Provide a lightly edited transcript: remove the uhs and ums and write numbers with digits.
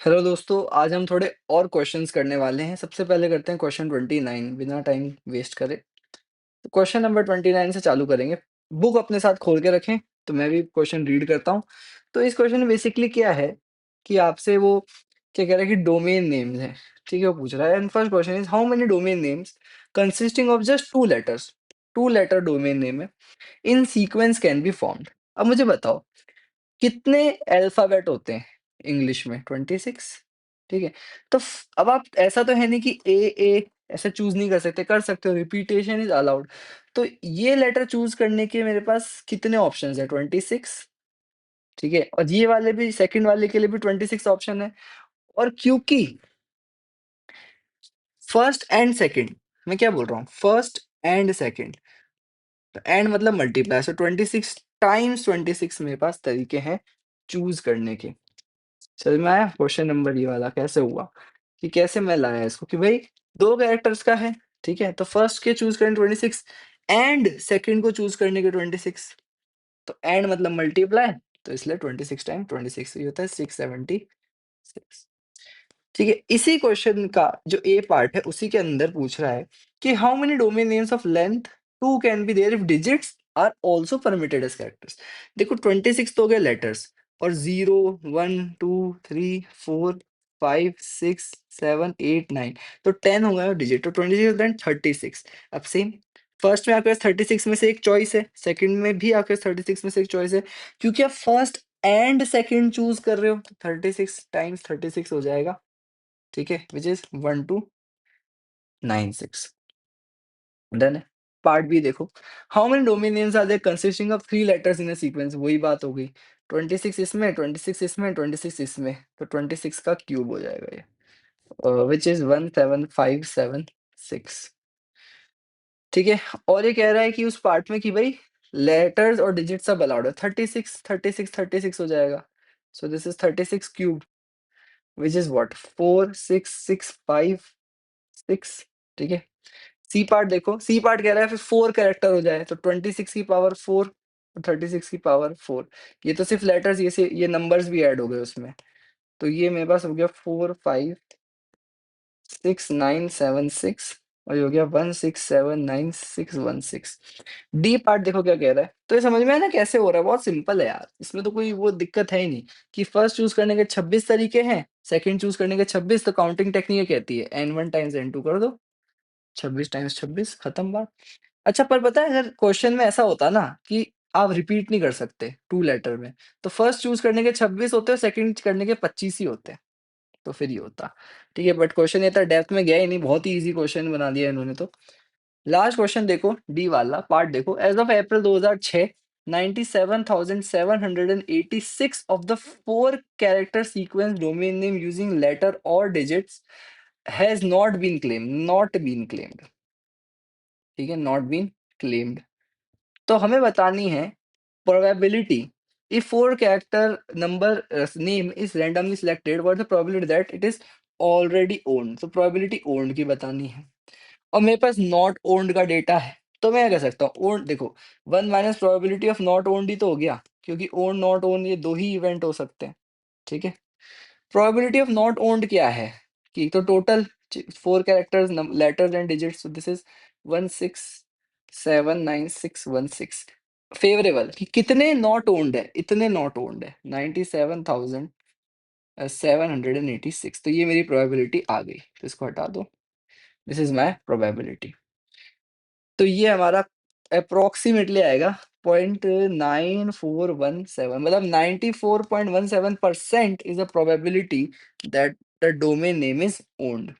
Hello दोस्तों, आज हम थोड़े और क्वेश्चंस करने वाले हैं। सबसे पहले करते हैं क्वेश्चन 29 बिना टाइम वेस्ट करे। तो क्वेश्चन नंबर 29 से चालू करेंगे। बुक अपने साथ खोल के रखें, तो मैं भी क्वेश्चन रीड करता हूँ। तो इस क्वेश्चन में बेसिकली क्या है कि आपसे वो क्या कह रहा है कि डोमेन नेम्स हैं, ठीक है? वो पूछ रहा है and first question is how many domain names consisting of just 2 letters, 2 letter domain name है, in sequence can be formed. अब मुझे बताओ कितने अल्फाबेट होते हैं इंग्लिश में? 26, ठीक है? तो अब आप ऐसा तो है नहीं कि ए ऐसे चूज़ नहीं कर सकते हो, रिपीटेशन इज़ अलाउड। तो ये लेटर चूज़ करने के मेरे पास कितने ऑप्शंस हैं? 26, ठीक है? और ये वाले भी सेकंड वाले के लिए भी 26 ऑप्शन है। और क्योंकि फर्स्ट एंड सेकंड, मैं क्या बोल रहा हूँ? फर्स्ट एंड सेकंड, तो एंड मतलब मल्टीप्लाई, सो 26 टाइम्स 26 मेरे पास तरीके हैं चूज़ करने के। समझ में आया? क्वेश्चन नंबर ये वाला कैसे हुआ कि कैसे मैं लाया इसको कि भाई 2 कैरेक्टर्स का है, ठीक है? तो फर्स्ट के चूज़ करें 26 एंड सेकंड को चूज़ करने के 26, तो एंड मतलब मल्टीप्लाई, तो इसलिए 26 टाइम 26 ये होता है 676। ठीक है? इसी क्वेश्चन का जो ए पार्ट है उसी के अंदर पूछ रहा है कि how many domain names of length 2 can be there if digits are also permitted as characters. देखो 26 तो हो गए लेटर्स और 0, 1, 2, 3, 4, 5, 6, 7, 8, 9 तो 10 हो गए डिजिट, तो 26 देन 36। अब सेम फर्स्ट में आपके पास 36 में से एक चॉइस है, सेकंड में भी आपके पास 36 में से एक चॉइस है। क्योंकि आप फर्स्ट एंड सेकंड चूज़ कर रहे हो, तो 36 टाइम्स 36 हो जाएगा। ठीक है, विच इज 1296। डन है। पार्ट बी देखो, how many domain names are there consisting of 3 letters in a sequence. वही बात हो गई, 26 इसमें, 26 इसमें, 26 इसमें, तो 26 का क्यूब हो जाएगा ये, विच इज 17576। ठीक है, और ये कह रहा है कि उस पार्ट में कि भाई लेटर्स और डिजिट सब अलाउड है। 36 36 36 हो जाएगा, so this is 36 cube, which is what 46656। ठीक है, सी पार्ट देखो, सी पार्ट कह रहा है फिर 4 कैरेक्टर हो जाए, तो 26 की पावर 4 और 36 की पावर 4। ये तो सिर्फ लेटर्स, ये नंबर्स भी ऐड हो गए उसमें। तो ये मेरे पास हो गया 4569676 और ये हो गया 1679616। डी पार्ट देखो क्या कह रहा है, तो ये समझ में है ना कैसे हो रहा है? बहुत सिंपल है यार, इसमें तो कोई वो दिक्कत है ही नहीं कि फर्स्ट चूज करने के 26 तरीके हैं, सेकंड चूज करने के 26, तो काउंटिंग टेक्निक कहती है n1 टाइम्स n2 कर दो, 26 टाइम्स 26 खत्म बात। अच्छा, पर पता है अगर क्वेश्चन में ऐसा होता ना कि आप रिपीट नहीं कर सकते 2 लेटर में, तो फर्स्ट चूज़ करने के 26 होते हैं, सेकंड करने के 25 ही होते हैं, तो फिर ये होता। ठीक है, बट क्वेश्चन इतना डेप्थ में गया ही नहीं, बहुत ही ईज़ी क्वेश्चन बना दिया इन्होंने तो। लास्ट क्वेश्चन देखो, डी वाला पार्ट देखो, as of April 2006, 97,786 of the 4 character sequence domain name using letter और digits has not been claimed. ठीक है, नॉट बीन क्लेम्ड। तो हमें बतानी है probability if 4 character number name is randomly selected, what the probability that it is already owned. तो probability owned की बतानी है और मेरे पास नॉट ओन्ड का डेटा है, तो मैं क्या कर सकता हूँ? ओन्ड देखो, 1 minus probability of not owned ही तो हो गया, क्योंकि ओन्ड नॉट ओन्ड ये 2 ही इवेंट हो सकते हैं। ठीक है, प्रोबेबिलिटी ऑफ नॉट ओन्ड क्या है कि तो total 4 characters letters and digits, so this is 1679616। Favourable कि कितने नॉट ओन्ड है, इतने नॉट ओन्ड है 97,786, तो ये मेरी प्रोबेबिलिटी आ गई, तो इसको हटा दो, दिस इज माय प्रोबेबिलिटी। तो ये हमारा अप्रोक्सीमेटली आएगा 0.9417, मतलब 94.17% is a probability that the domain name is owned.